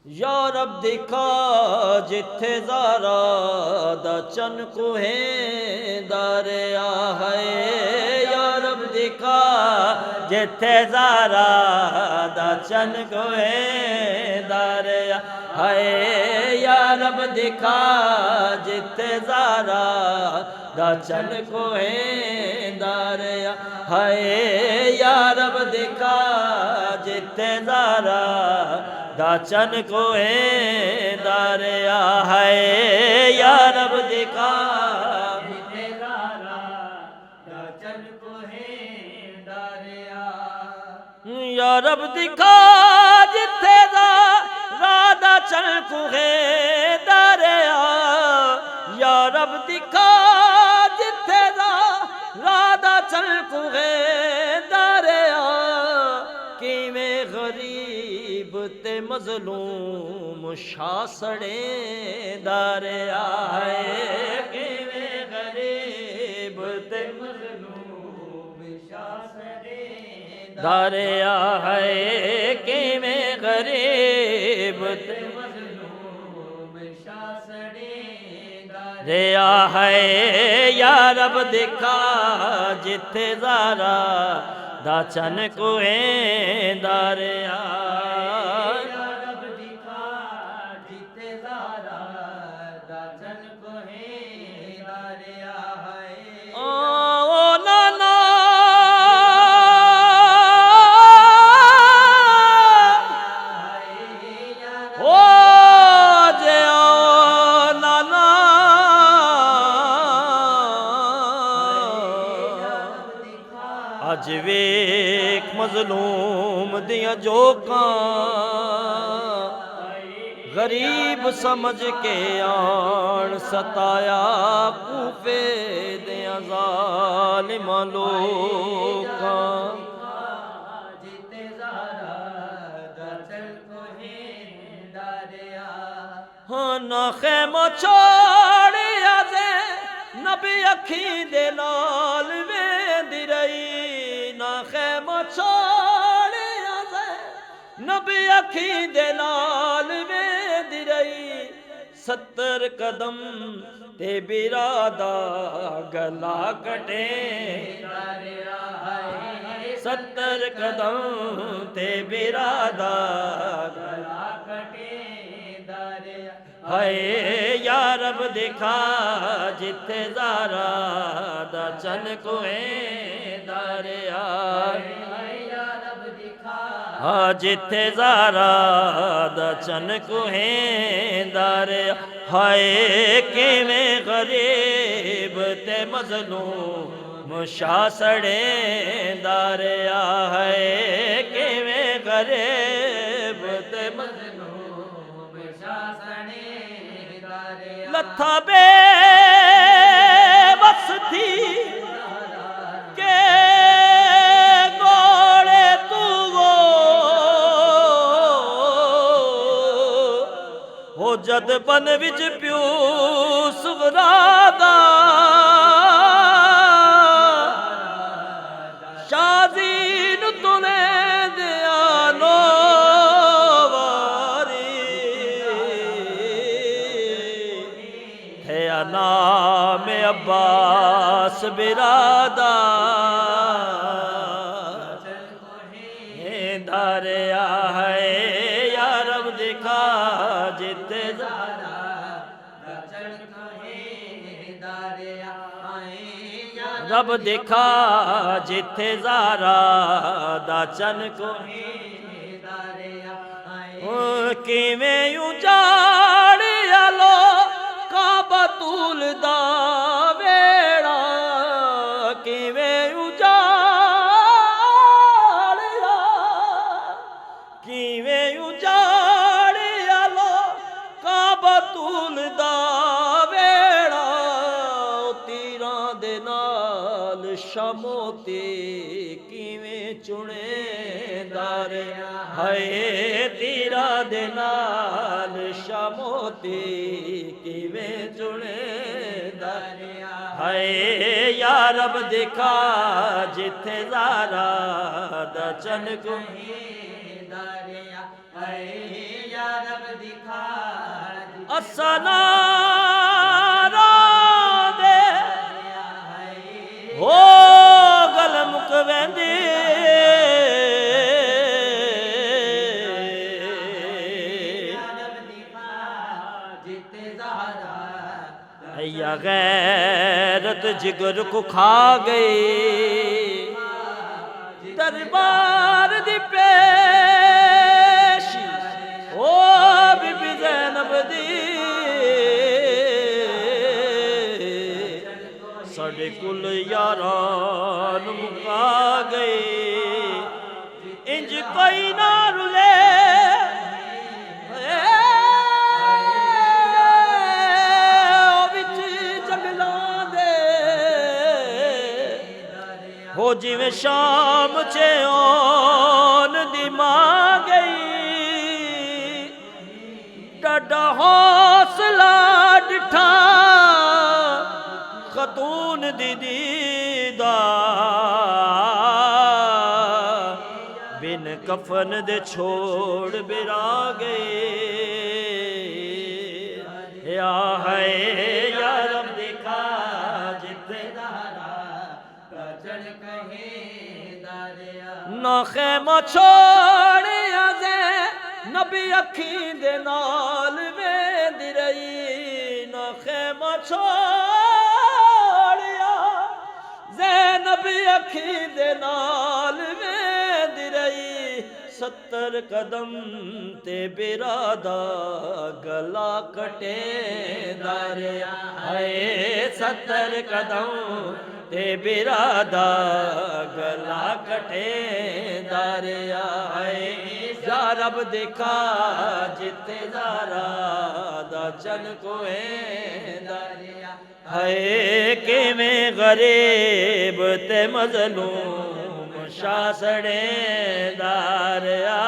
या रब दिखा जिथे ज़ारा दा चन कोहे दारिया है। या रब दिखा जिथे ज़ारा दा चन कोहे दारिया है। या रब दिखा जिथे ज़ारा दा चन कोहे दारिया है। या रब दिखा जिथे ज़ारा दाचन कोहे दारिया है। या रब दिखा जिथे ज़ारा दाचन कोहे दारिया। या रब दिखा जिथे ज़ारा दाचन कोहे दारिया। या रब दिखा जिथे ज़ारा दाचन कोहे दारिया। किवें गरीब ते मज़लूम शासड़े दारिया है। किवें गरीब ते मज़लूम शासड़े दारिया है। किवें गरीब ते मज़लूम शासड़े दारिया है। या रब दिखा जिथे ज़ारा दाचन कोहे दारिया। या रब दिखा जिथे ज़ारा दाचन कोहे दारिया है। ओ नाना ओ जे ओ नाना अज वेख मज़लूम दिया जोकां गरीब समझ के आन सताया कूफे दिया ज़ालिमां लोकां। हाँ ना खैमा छोड़िया जे नबी अखी दे नाल वेंदी रही। ना खैमा छोड़िया जे नबी अखी दे नाल वेंदी रही। 70 कदम ते बिरादा गला कटे 70 कदम ते बिरादा गला कटे है। या रब दिखा जिथे ज़ारा दाचन कोहे दारिया। या रब दिखा जिथे ज़ारा दाचन कोहे दारिया है। किवें गरीब ते मज़लूम शासड़े दारिया है। किवें गरीब ते मज़लूम शासड़े लथा बे बस थी के गोड़े तू हो जद बन विच प्यू सुगरादा शाजीन तुने दिया नो नाम अब्बास बिरादा दारिया है। या रब दिखा जिथे ज़ारा दाचन कोहे दारिया है। रब दिखा जिथे ज़ारा दाचन कोहे दारिया है। किवें उजाड़िया लो बतूल दा वेड़ा। किवें उजाड़िया किवें उजाड़िया लो का बतूल दा वेड़ा। तीरां दे नाल शमोती किवें चुने दारिया है। तीरां दे नाल शमोती किवें चुने दारिया है। या रब दिखा जिथे ज़ारा दाचन कोहे दारिया है। या असना दे हो गल मुक वेंदी या गैरत जिगर को खा गई दरबार दी पेश ओ बीबी ज़ैनब दी साडे कुल यारान मुका गए इंज कोई ना रुले हो जिवें शाम चे ओन दी मां गई डाडा हौसला डिठा खतून दीदी दा बिन कफन दे छोड़ बिरा गए या है या रब दिखा जिते ना खैमा छोड़िया जे नबी अखी दे नाल वेंदी रही ना खैमा छोड़िया जे नबी अखी दे नाल वेंदी रही 70 कदम ते बिरादा गला कटे दारिया है 70 कदम ते बिरादा गला कटे दारिया है या रब देखा जिते जारा दा चन कोए दारिया है किवें गरीब ते मजलूम शासड़े दारिया